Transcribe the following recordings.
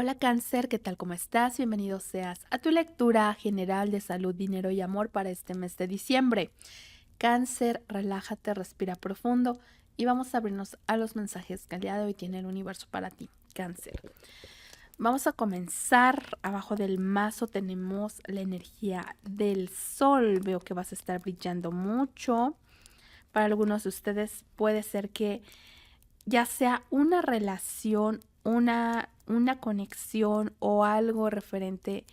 Hola Cáncer, ¿qué tal? ¿Cómo estás? Bienvenido seas a tu lectura general de salud, dinero y amor para este mes de diciembre. Cáncer, relájate, respira profundo y vamos a abrirnos a los mensajes que el día de hoy tiene el universo para ti, Cáncer. Vamos a comenzar. Abajo del mazo tenemos la energía del sol. Veo que vas a estar brillando mucho. Para algunos de ustedes puede ser que ya sea una relación, una conexión o algo referente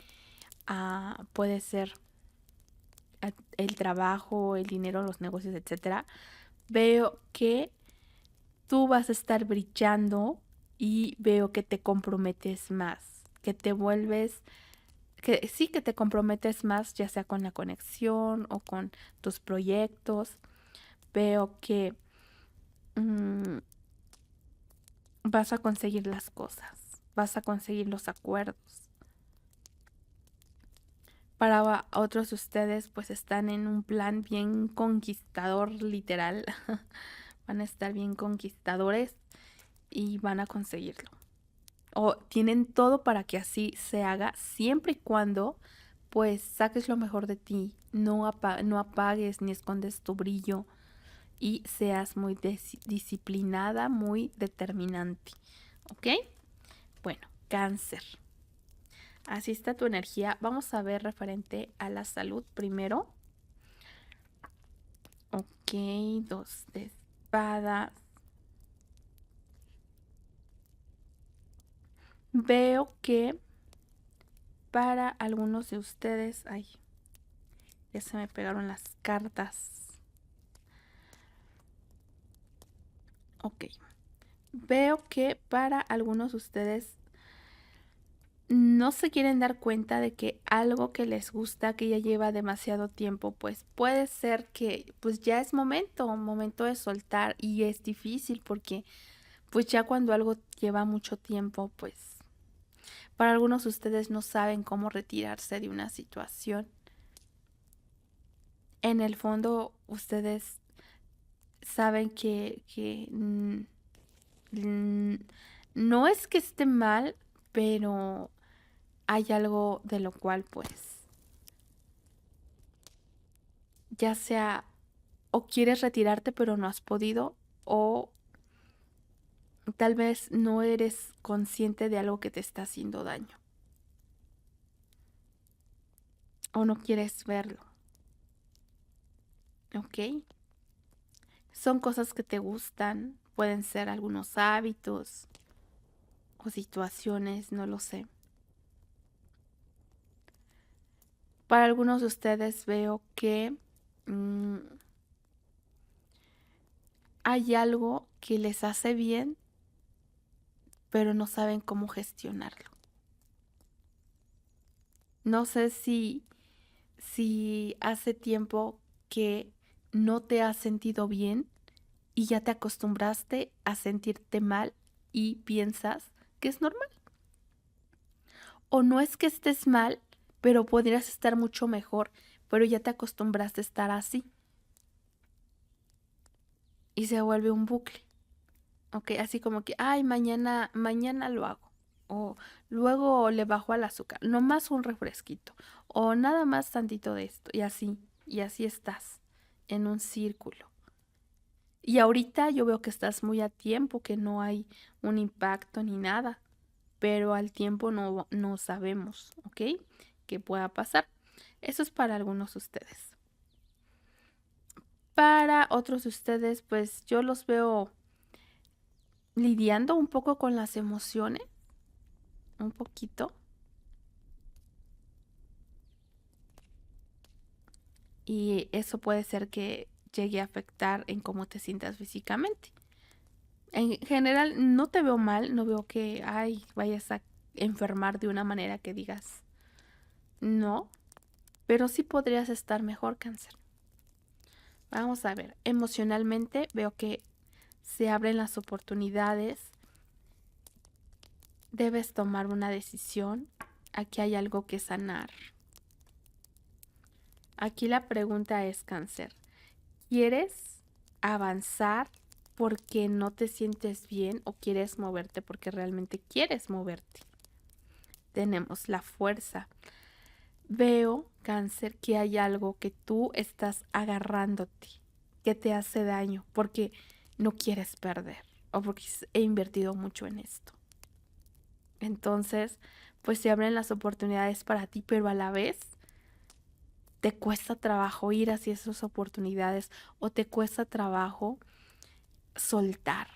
a, puede ser el trabajo, el dinero, los negocios, etcétera. Veo que tú vas a estar brillando y veo que te comprometes más, que te vuelves, que sí que te comprometes más, ya sea con la conexión o con tus proyectos. Veo que vas a conseguir las cosas, vas a conseguir los acuerdos. Para otros de ustedes, pues están en un plan bien conquistador, literal. Van a estar bien conquistadores y van a conseguirlo. O tienen todo para que así se haga, siempre y cuando, pues, saques lo mejor de ti. No apagues ni escondes tu brillo y seas muy disciplinada, muy determinante. ¿Ok? Bueno, Cáncer. Así está tu energía. Vamos a ver referente a la salud primero. Ok, 2 de espadas. Veo que para algunos de ustedes... Ay, ya se me pegaron las cartas. Ok. Veo que para algunos de ustedes no se quieren dar cuenta de que algo que les gusta, que ya lleva demasiado tiempo, pues puede ser que pues ya es momento de soltar, y es difícil porque pues ya cuando algo lleva mucho tiempo, pues para algunos de ustedes no saben cómo retirarse de una situación. En el fondo ustedes saben no es que esté mal, pero hay algo de lo cual pues ya sea o quieres retirarte pero no has podido, o tal vez no eres consciente de algo que te está haciendo daño o no quieres verlo. ¿Ok? Son cosas que te gustan, pueden ser algunos hábitos o situaciones, no lo sé. Para algunos de ustedes veo que hay algo que les hace bien, pero no saben cómo gestionarlo. No sé si hace tiempo que no te has sentido bien y ya te acostumbraste a sentirte mal y piensas que es normal. O no es que estés mal, pero podrías estar mucho mejor, pero ya te acostumbraste a estar así. Y se vuelve un bucle. ¿Ok? Así como que, ay, mañana lo hago. O luego le bajo al azúcar. No más un refresquito. O nada más tantito de esto. Y así estás en un círculo. Y ahorita yo veo que estás muy a tiempo, que no hay un impacto ni nada, pero al tiempo no sabemos, ¿ok? ¿Qué pueda pasar? Eso es para algunos de ustedes. Para otros de ustedes, pues yo los veo lidiando un poco con las emociones, un poquito. Y eso puede ser que llegue a afectar en cómo te sientas físicamente. En general, no te veo mal, no veo que, ay, vayas a enfermar de una manera que digas, no, pero sí podrías estar mejor, Cáncer. Vamos a ver, emocionalmente veo que se abren las oportunidades, debes tomar una decisión, aquí hay algo que sanar. Aquí la pregunta es, Cáncer, ¿quieres avanzar porque no te sientes bien o quieres moverte porque realmente quieres moverte? tenemos la fuerza. Veo, Cáncer, que hay algo que tú estás agarrándote, que te hace daño, porque no quieres perder o porque he invertido mucho en esto. Entonces, pues se abren las oportunidades para ti, pero a la vez te cuesta trabajo ir hacia esas oportunidades o te cuesta trabajo soltar.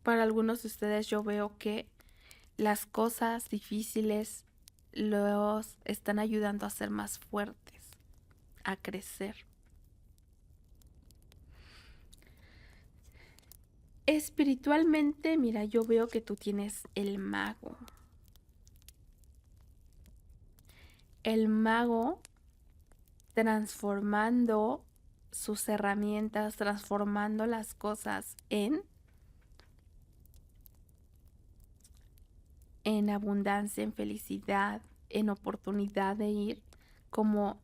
Para algunos de ustedes yo veo que las cosas difíciles los están ayudando a ser más fuertes, a crecer. Espiritualmente, mira, yo veo que tú tienes el mago. El mago transformando sus herramientas, transformando las cosas en abundancia, en felicidad, en oportunidad de ir, como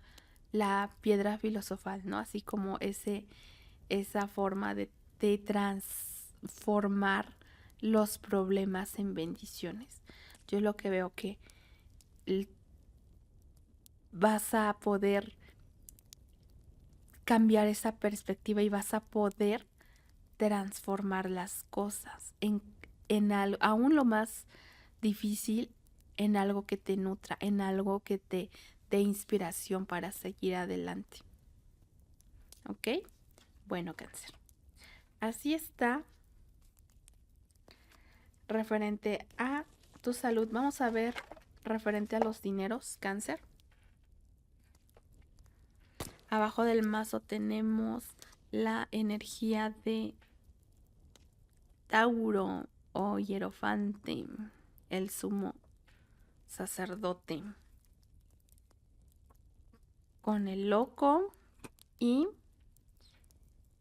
la piedra filosofal, ¿no? Así como esa forma de transformar los problemas en bendiciones. Yo lo que veo que vas a poder cambiar esa perspectiva y vas a poder transformar las cosas en algo, aún lo más difícil, en algo que te nutra, en algo que te dé inspiración para seguir adelante. ¿Ok? Bueno, Cáncer. Así está referente a tu salud. Vamos a ver referente a los dineros, Cáncer. Abajo del mazo tenemos la energía de Tauro o Hierofante, el sumo sacerdote, con el loco y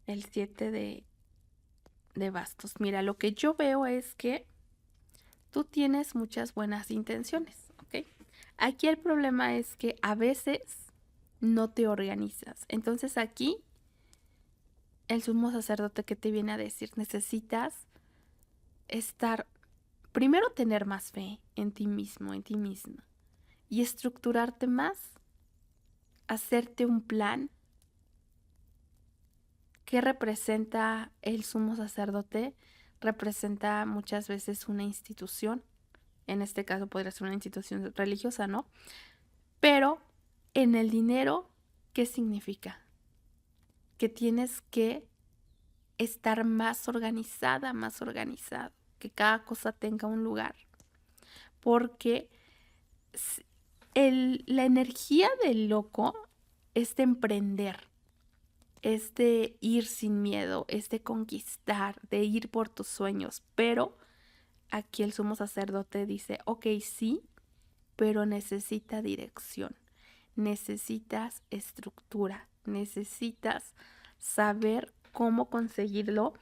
el 7 de bastos. Mira, lo que yo veo es que tú tienes muchas buenas intenciones, ¿ok? Aquí el problema es que a veces no te organizas. Entonces aquí el sumo sacerdote que te viene a decir, necesitas primero tener más fe en ti mismo, en ti misma, y estructurarte más, hacerte un plan. ¿Qué representa el sumo sacerdote? Representa muchas veces una institución. En este caso podría ser una institución religiosa, ¿no? Pero en el dinero, ¿qué significa? Que tienes que estar más organizada, más organizado, que cada cosa tenga un lugar. Porque la energía del loco es de emprender, es de ir sin miedo, es de conquistar, de ir por tus sueños. Pero aquí el sumo sacerdote dice, ok, sí, pero necesita dirección, necesitas estructura, necesitas saber cómo conseguirlo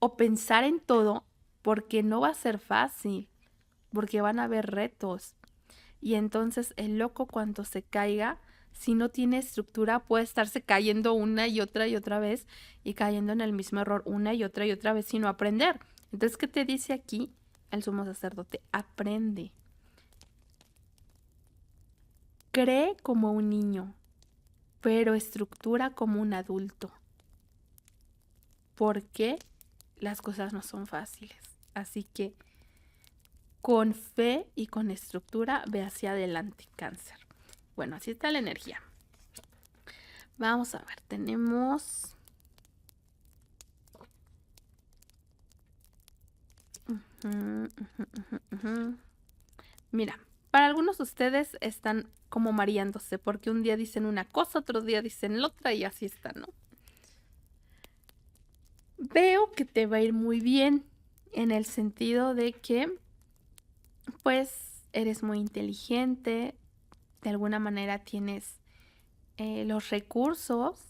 o pensar en todo, porque no va a ser fácil, porque van a haber retos. Y entonces el loco, cuando se caiga, si no tiene estructura, puede estarse cayendo una y otra vez y cayendo en el mismo error una y otra vez sin no aprender. Entonces, ¿qué te dice aquí el sumo sacerdote? Aprende. Cree como un niño, pero estructura como un adulto. Porque las cosas no son fáciles. Así que con fe y con estructura ve hacia adelante, Cáncer. Bueno, así está la energía. Vamos a ver, tenemos... Mira, para algunos de ustedes están como mareándose, porque un día dicen una cosa, otro día dicen la otra y así está, ¿no? Veo que te va a ir muy bien en el sentido de que, pues, eres muy inteligente, de alguna manera tienes los recursos,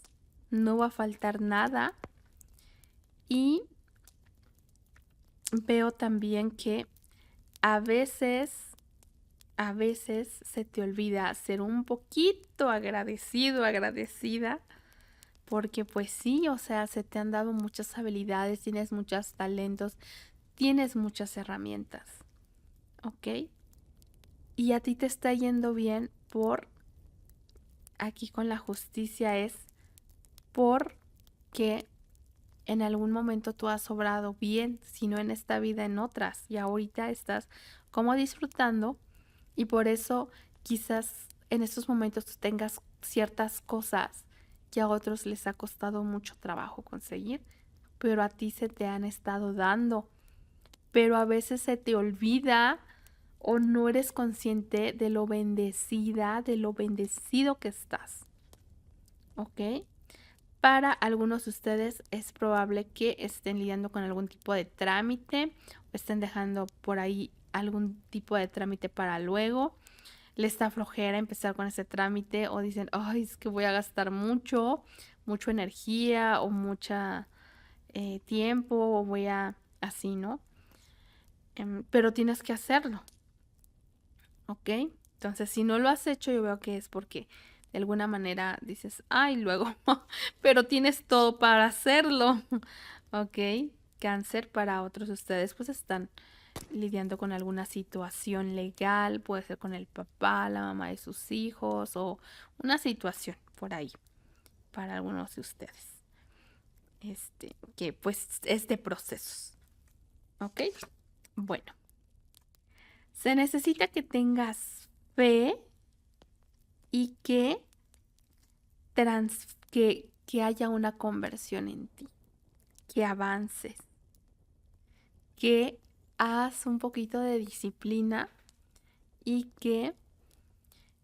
no va a faltar nada. Y veo también que a veces se te olvida ser un poquito agradecido, agradecida porque pues sí, o sea, se te han dado muchas habilidades, tienes muchos talentos, tienes muchas herramientas, ¿ok? Y a ti te está yendo bien por, aquí con la justicia es porque en algún momento tú has obrado bien, si no en esta vida, en otras, y ahorita estás como disfrutando y por eso quizás en estos momentos tú tengas ciertas cosas que a otros les ha costado mucho trabajo conseguir, pero a ti se te han estado dando, pero a veces se te olvida o no eres consciente de lo bendecida, de lo bendecido que estás, ¿ok? Para algunos de ustedes es probable que estén lidiando con algún tipo de trámite o estén dejando por ahí algún tipo de trámite para luego. Les da flojera empezar con ese trámite o dicen, ay, es que voy a gastar mucha energía o mucha tiempo o voy a así, ¿no? Pero tienes que hacerlo, ¿ok? Entonces, si no lo has hecho, yo veo que es porque de alguna manera dices, ay, luego, pero tienes todo para hacerlo, ¿ok? Cáncer, para otros de ustedes, pues están lidiando con alguna situación legal, puede ser con el papá, la mamá de sus hijos o una situación por ahí para algunos de ustedes. Que pues es de procesos, ¿ok? Bueno, se necesita que tengas fe y que haya una conversión en ti, que avances, que hagas un poquito de disciplina y que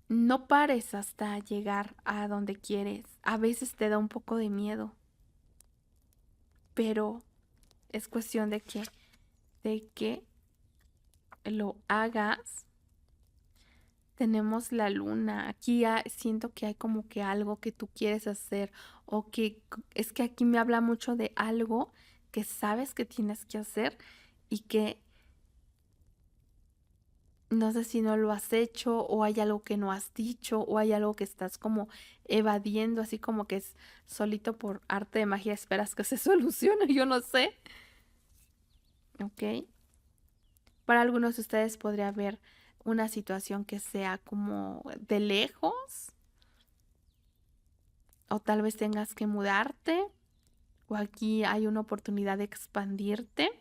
no pares hasta llegar a donde quieres. A veces te da un poco de miedo, pero es cuestión de que lo hagas. Tenemos la luna. Aquí siento que hay como que algo que tú quieres hacer o que es que aquí me habla mucho de algo que sabes que tienes que hacer y que no sé si no lo has hecho o hay algo que no has dicho o hay algo que estás como evadiendo, así como que es solito por arte de magia esperas que se solucione, yo no sé, ¿ok? Para algunos de ustedes podría haber una situación que sea como de lejos o tal vez tengas que mudarte o aquí hay una oportunidad de expandirte.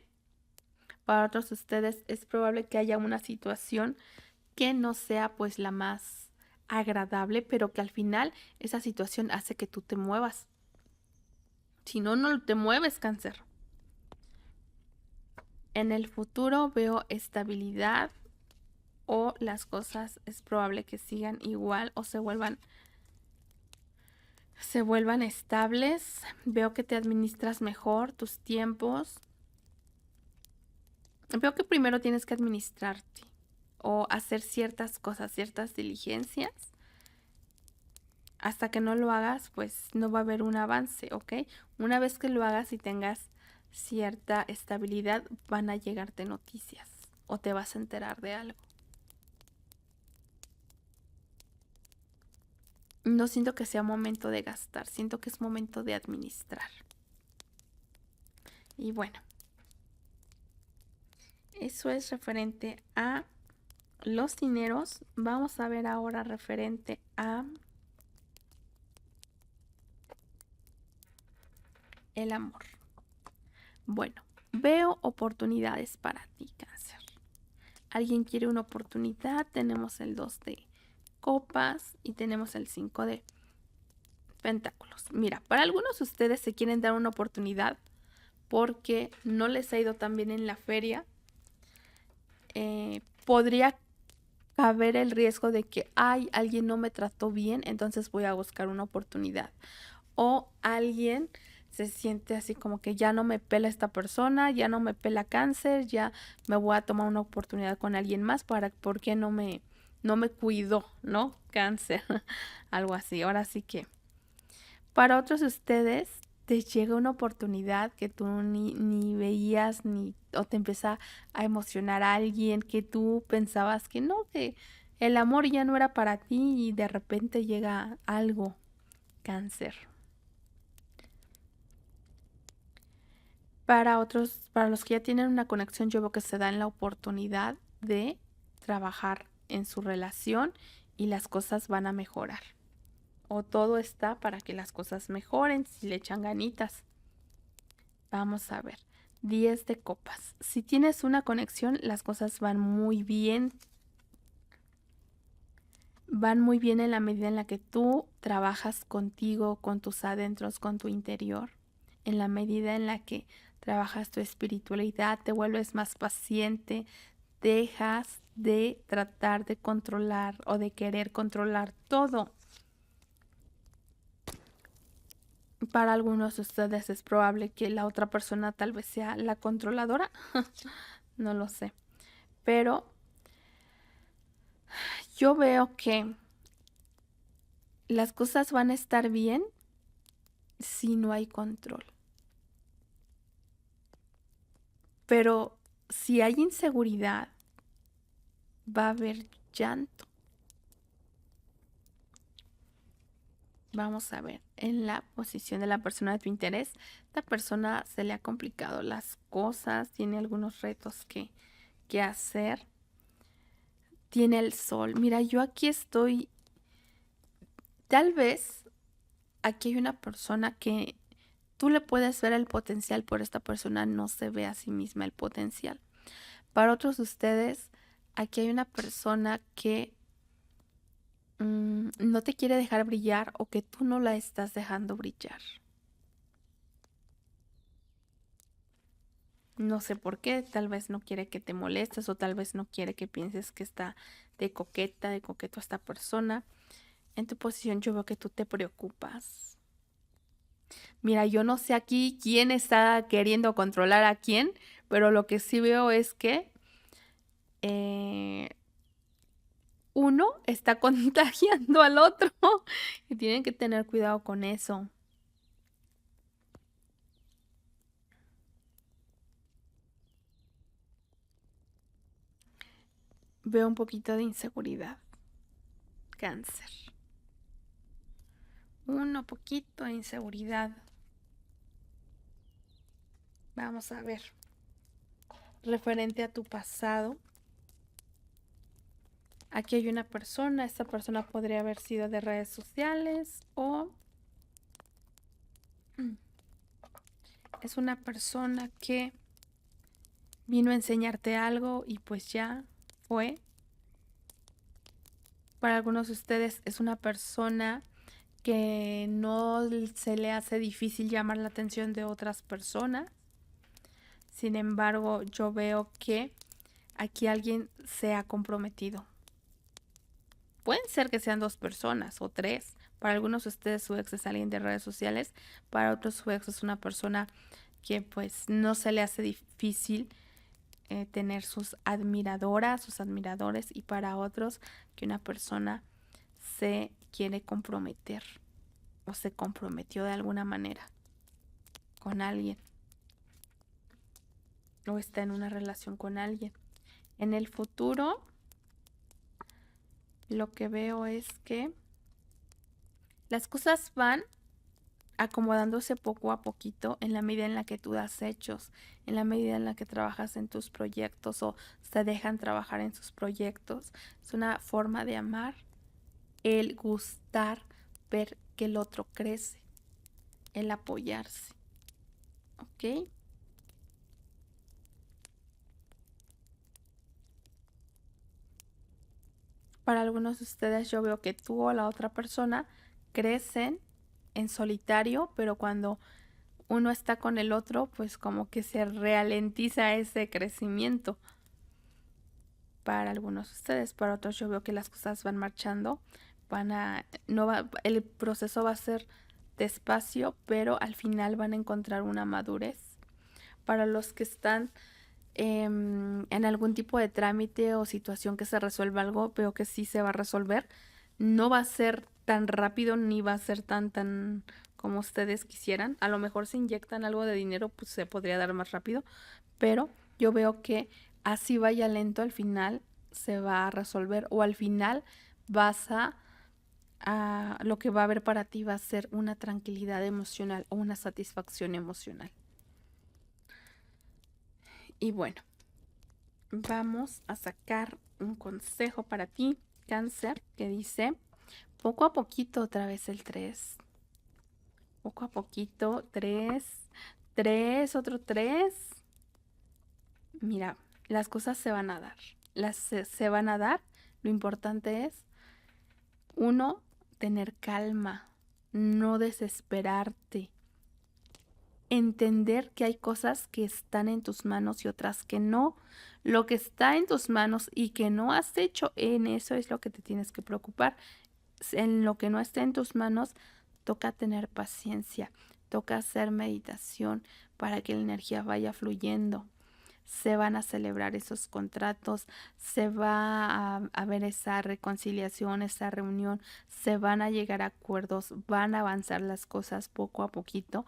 Para otros de ustedes es probable que haya una situación que no sea pues la más agradable, pero que al final esa situación hace que tú te muevas. Si no, no te mueves, cáncer. En el futuro veo estabilidad o las cosas es probable que sigan igual o se vuelvan estables. Veo que te administras mejor tus tiempos. Veo que primero tienes que administrarte o hacer ciertas cosas, ciertas diligencias. Hasta que no lo hagas, pues no va a haber un avance, ¿ok? Una vez que lo hagas y tengas cierta estabilidad, van a llegarte noticias o te vas a enterar de algo. No siento que sea momento de gastar, siento que es momento de administrar. Y bueno, eso es referente a los dineros. Vamos a ver ahora referente a el amor. Bueno, veo oportunidades para ti, cáncer. Alguien quiere una oportunidad, tenemos el 2 de copas y tenemos el 5 de pentáculos. Mira, para algunos de ustedes se quieren dar una oportunidad porque no les ha ido tan bien en la feria. Podría caber el riesgo de que alguien no me trató bien, entonces voy a buscar una oportunidad. O alguien se siente así como que ya no me pela esta persona, ya no me pela cáncer, ya me voy a tomar una oportunidad con alguien más porque no me cuidó, ¿no? Cáncer, algo así. Ahora sí que para otros de ustedes te llega una oportunidad que tú ni veías o te empieza a emocionar a alguien que tú pensabas que no, que el amor ya no era para ti y de repente llega algo, cáncer. Para otros, para los que ya tienen una conexión, yo veo que se dan la oportunidad de trabajar en su relación y las cosas van a mejorar. O todo está para que las cosas mejoren si le echan ganitas. Vamos a ver. 10 de copas. Si tienes una conexión, las cosas van muy bien. Van muy bien en la medida en la que tú trabajas contigo, con tus adentros, con tu interior. En la medida en la que trabajas tu espiritualidad, te vuelves más paciente, dejas de tratar de controlar o de querer controlar todo. Para algunos de ustedes es probable que la otra persona tal vez sea la controladora. No lo sé. Pero yo veo que las cosas van a estar bien si no hay control. Pero si hay inseguridad, va a haber llanto. Vamos a ver, en la posición de la persona de tu interés, esta persona se le ha complicado las cosas, tiene algunos retos que hacer. Tiene el sol. Mira, yo aquí estoy, tal vez aquí hay una persona que tú le puedes ver el potencial, pero esta persona no se ve a sí misma el potencial. Para otros de ustedes, aquí hay una persona que no te quiere dejar brillar o que tú no la estás dejando brillar. No sé por qué, tal vez no quiere que te molestes o tal vez no quiere que pienses que está de coqueta, de coqueto esta persona. En tu posición yo veo que tú te preocupas. Mira, yo no sé aquí quién está queriendo controlar a quién, pero lo que sí veo es que uno está contagiando al otro y tienen que tener cuidado con eso. Veo un poquito de inseguridad. Cáncer. Un poquito de inseguridad. Vamos a ver. Referente a tu pasado. Aquí hay una persona. Esta persona podría haber sido de redes sociales o es una persona que vino a enseñarte algo y pues ya fue. Para algunos de ustedes es una persona que no se le hace difícil llamar la atención de otras personas. Sin embargo, yo veo que aquí alguien se ha comprometido. Pueden ser que sean 2 personas o 3. Para algunos de ustedes su ex es alguien de redes sociales. Para otros su ex es una persona que pues no se le hace difícil tener sus admiradoras, sus admiradores. Y para otros que una persona se quiere comprometer o se comprometió de alguna manera con alguien o está en una relación con alguien. En el futuro, lo que veo es que las cosas van acomodándose poco a poquito en la medida en la que tú das hechos, en la medida en la que trabajas en tus proyectos o se dejan trabajar en sus proyectos. Es una forma de amar, el gustar, ver que el otro crece, el apoyarse. ¿Ok? Para algunos de ustedes yo veo que tú o la otra persona crecen en solitario, pero cuando uno está con el otro, pues como que se ralentiza ese crecimiento. Para algunos de ustedes, para otros yo veo que las cosas van marchando, el proceso va a ser despacio, pero al final van a encontrar una madurez. Para los que están en algún tipo de trámite o situación que se resuelva algo, veo que sí se va a resolver. No va a ser tan rápido ni va a ser tan como ustedes quisieran. A lo mejor se inyectan algo de dinero, pues se podría dar más rápido, pero yo veo que así vaya lento, al final se va a resolver o al final vas lo que va a haber para ti va a ser una tranquilidad emocional o una satisfacción emocional. Y bueno, vamos a sacar un consejo para ti, Cáncer, que dice, poco a poquito otra vez el 3. Poco a poquito, 3, 3, otro 3. Mira, las cosas se van a dar. Se van a dar. Lo importante es, uno, tener calma, no desesperarte, entender que hay cosas que están en tus manos y otras que no. Lo que está en tus manos y que no has hecho, en eso es lo que te tienes que preocupar. En lo que no está en tus manos, toca tener paciencia, toca hacer meditación para que la energía vaya fluyendo. Se van a celebrar esos contratos, se va a ver esa reconciliación, esa reunión, se van a llegar a acuerdos, van a avanzar las cosas poco a poquito,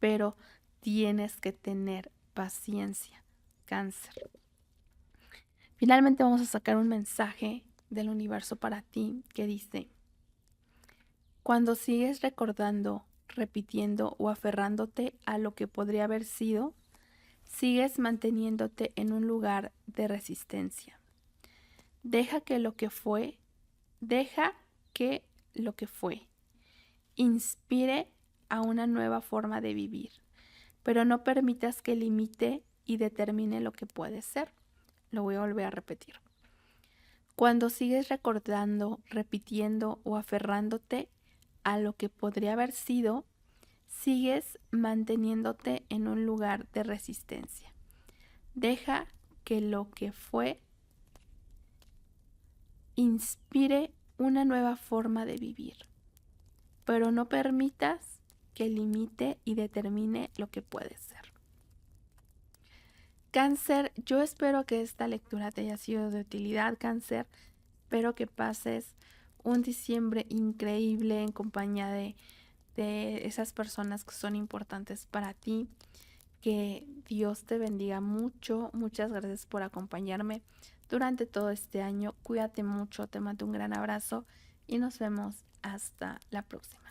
pero tienes que tener paciencia, Cáncer. Finalmente vamos a sacar un mensaje del universo para ti que dice, cuando sigues recordando, repitiendo o aferrándote a lo que podría haber sido, sigues manteniéndote en un lugar de resistencia. Deja que lo que fue inspire a una nueva forma de vivir, pero no permitas que limite y determine lo que puede ser. Lo voy a volver a repetir. Cuando sigues recordando, repitiendo o aferrándote a lo que podría haber sido, sigues manteniéndote en un lugar de resistencia. Deja que lo que fue inspire una nueva forma de vivir, pero no permitas que limite y determine lo que puede ser. Cáncer, yo espero que esta lectura te haya sido de utilidad, Cáncer. Espero que pases un diciembre increíble en compañía de esas personas que son importantes para ti. Que Dios te bendiga mucho. Muchas gracias por acompañarme durante todo este año. Cuídate mucho, te mando un gran abrazo y nos vemos hasta la próxima.